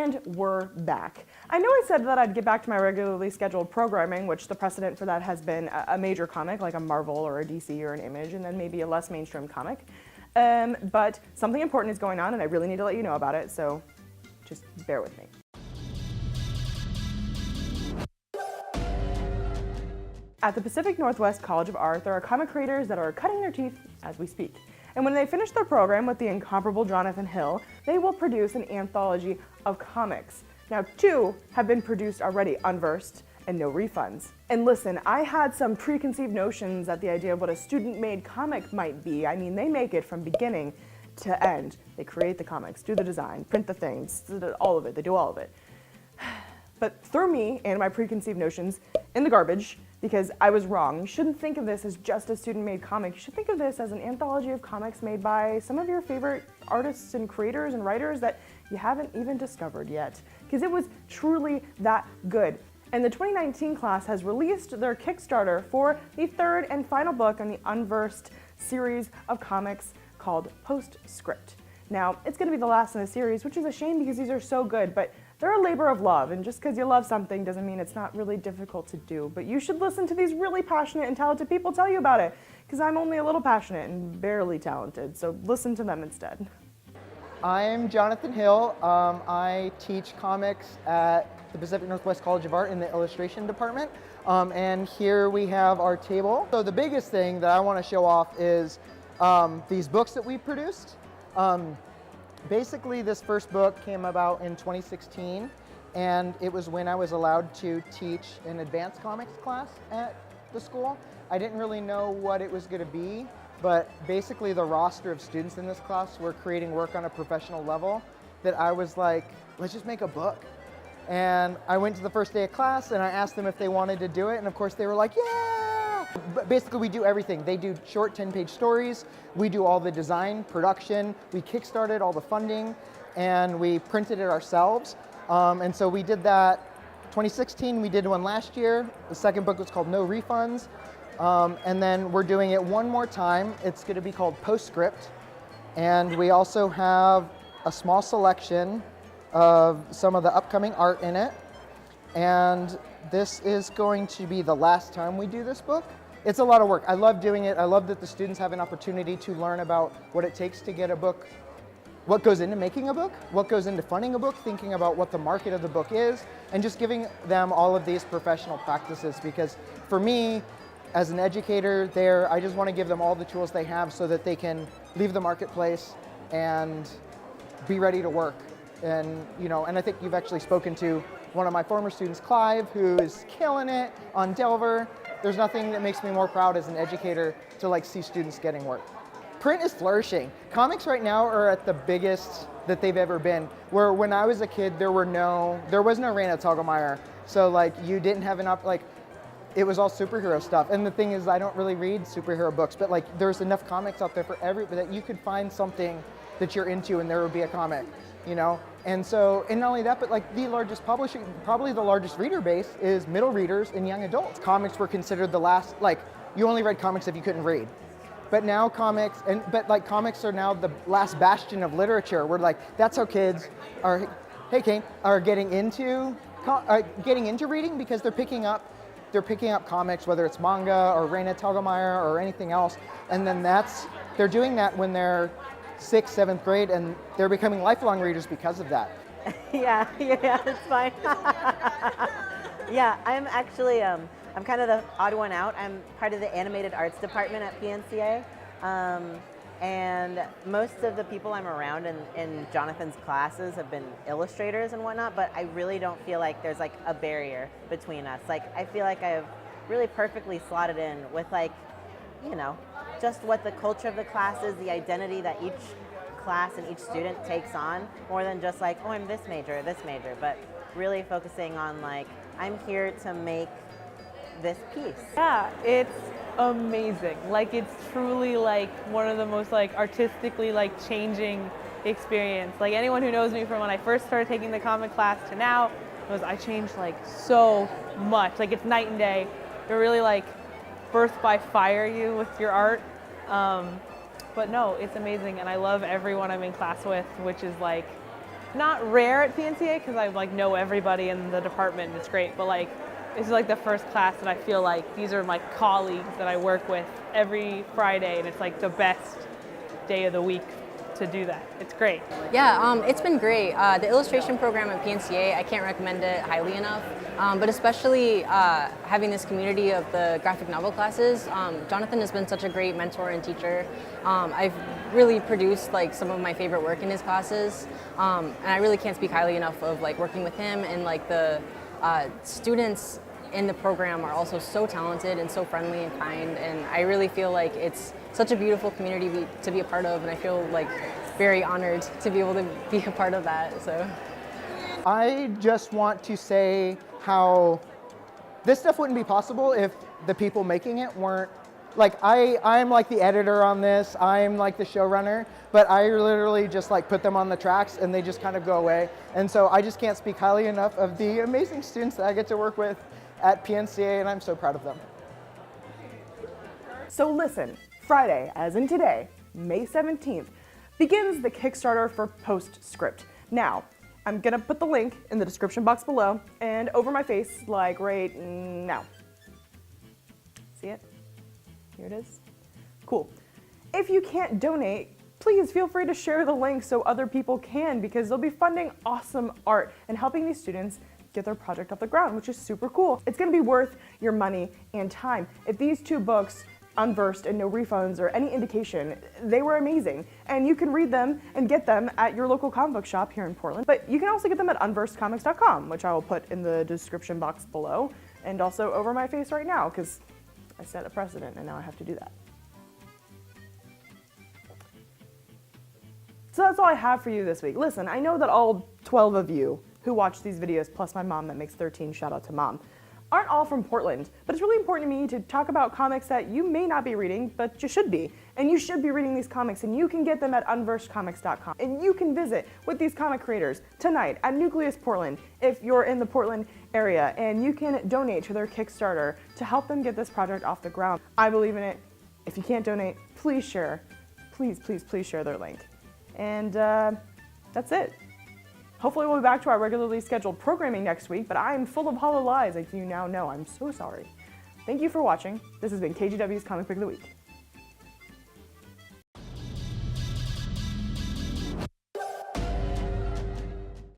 And we're back. I know I said that I'd get back to my regularly scheduled programming, which the precedent for that has been a major comic like a Marvel or a DC or an Image, and then maybe a less mainstream comic. But something important is going on, and I really need to let you know about it, so just bear with me. At the Pacific Northwest College of Art, there are comic creators that are cutting their teeth as we speak. And when they finish their program with the incomparable Jonathan Hill, they will produce an anthology of comics. Now, 2 have been produced already, Unversed and No Refunds. And listen, I had some preconceived notions at the idea of what a student-made comic might be. I mean, they make it from beginning to end. They create the comics, do the design, print the things, all of it, they do all of it. But throw me and my preconceived notions in the garbage, because I was wrong. You shouldn't think of this as just a student-made comic. You should think of this as an anthology of comics made by some of your favorite artists and creators and writers that you haven't even discovered yet, because it was truly that good. And the 2019 class has released their Kickstarter for the 3rd and final book in the Unversed series of comics called Postscript. Now, it's going to be the last in the series, which is a shame because these are so good, but they're a labor of love, and just because you love something doesn't mean it's not really difficult to do. But you should listen to these really passionate and talented people tell you about it, because I'm only a little passionate and barely talented, so listen to them instead. I'm Jonathan Hill. I teach comics at the Pacific Northwest College of Art in the illustration department, and here we have our table. So the biggest thing that I want to show off is these books that we produced. Basically, this first book came about in 2016, and it was when I was allowed to teach an advanced comics class at the school. I didn't really know what it was going to be, but basically the roster of students in this class were creating work on a professional level that I was like, let's just make a book. And I went to the first day of class and I asked them if they wanted to do it, and of course they were like, yeah! But basically we do everything. They do short 10-page stories, we do all the design, production, we kickstarted all the funding, and we printed it ourselves. And so we did that 2016, we did one last year. The second book was called No Refunds. And then we're doing it one more time. It's going to be called Postscript. And we also have a small selection of some of the upcoming art in it. And this is going to be the last time we do this book. It's a lot of work. I love doing it. I love that the students have an opportunity to learn about what it takes to get a book, what goes into making a book, what goes into funding a book, thinking about what the market of the book is, and just giving them all of these professional practices. Because for me, as an educator there, I just want to give them all the tools they have so that they can leave the marketplace and be ready to work. And, you know, and I think you've actually spoken to one of my former students, Clive, who is killing it on Delver. There's nothing that makes me more proud as an educator to see students getting work. Print is flourishing. Comics right now are at the biggest that they've ever been. Where when I was a kid, there was no Raina Telgemeier. So you didn't have it was all superhero stuff. And the thing is, I don't really read superhero books, but there's enough comics out there for that you could find something that you're into and there would be a comic, you know? And so, and not only that, but the largest publishing, probably the largest reader base is middle readers and young adults. Comics were considered the last, you only read comics if you couldn't read. But now comics are now the last bastion of literature, where that's how kids are, hey Kane, are getting into reading, because they're picking up comics, whether it's manga or Raina Telgemeier or anything else, and then they're doing that when they're 6th, 7th grade, and they're becoming lifelong readers because of that. Yeah, that's fine. Yeah, I'm actually, I'm kind of the odd one out. I'm part of the animated arts department at PNCA, and most of the people I'm around in Jonathan's classes have been illustrators and whatnot, but I really don't feel like there's a barrier between us. I feel like I've really perfectly slotted in with just what the culture of the class is, the identity that each class and each student takes on, more than just oh, I'm this major, but really focusing on I'm here to make this piece. Yeah, it's amazing. It's truly one of the most artistically changing experience. Anyone who knows me from when I first started taking the comic class to now knows I changed so much. It's night and day. They're really birth by fire you with your art. But no, it's amazing, and I love everyone I'm in class with, which is not rare at PNCA because I like know everybody in the department and it's great, but like this is like the first class that I feel like these are my colleagues that I work with every Friday, and it's like the best day of the week to do that. It's great. Yeah, it's been great. The illustration program at PNCA, I can't recommend it highly enough, but especially having this community of the graphic novel classes. Jonathan has been such a great mentor and teacher. I've really produced like some of my favorite work in his classes, and I really can't speak highly enough of like working with him, and like the students in the program are also so talented and so friendly and kind, and I really feel like it's such a beautiful community to be a part of, and I feel like very honored to be able to be a part of that. So I just want to say how this stuff wouldn't be possible if the people making it weren't, like I'm like the editor on this, I'm like the showrunner, but I literally just like put them on the tracks and they just kind of go away. And so I just can't speak highly enough of the amazing students that I get to work with at PNCA, and I'm so proud of them. So listen, Friday, as in today, May 17th, begins the Kickstarter for Postscript. Now, I'm gonna put the link in the description box below and over my face, like right now. See it? Here it is. Cool. If you can't donate, please feel free to share the link so other people can, because they'll be funding awesome art and helping these students get their project off the ground, which is super cool. It's gonna be worth your money and time. If these two books, Unversed and No Refunds, are any indication, they were amazing. And you can read them and get them at your local comic book shop here in Portland. But you can also get them at unversedcomics.com, which I will put in the description box below, and also over my face right now, because I set a precedent and now I have to do that. So that's all I have for you this week. Listen, I know that all 12 of you who watch these videos, plus my mom that makes 13, shout out to mom, aren't all from Portland, but it's really important to me to talk about comics that you may not be reading, but you should be. And you should be reading these comics, and you can get them at unversedcomics.com. And you can visit with these comic creators tonight at Nucleus Portland if you're in the Portland area, and you can donate to their Kickstarter to help them get this project off the ground. I believe in it. If you can't donate, please share. Please, please, please share their link. And that's it. Hopefully we'll be back to our regularly scheduled programming next week, but I'm full of hollow lies, as you now know. I'm so sorry. Thank you for watching. This has been KGW's Comic Pick of the Week.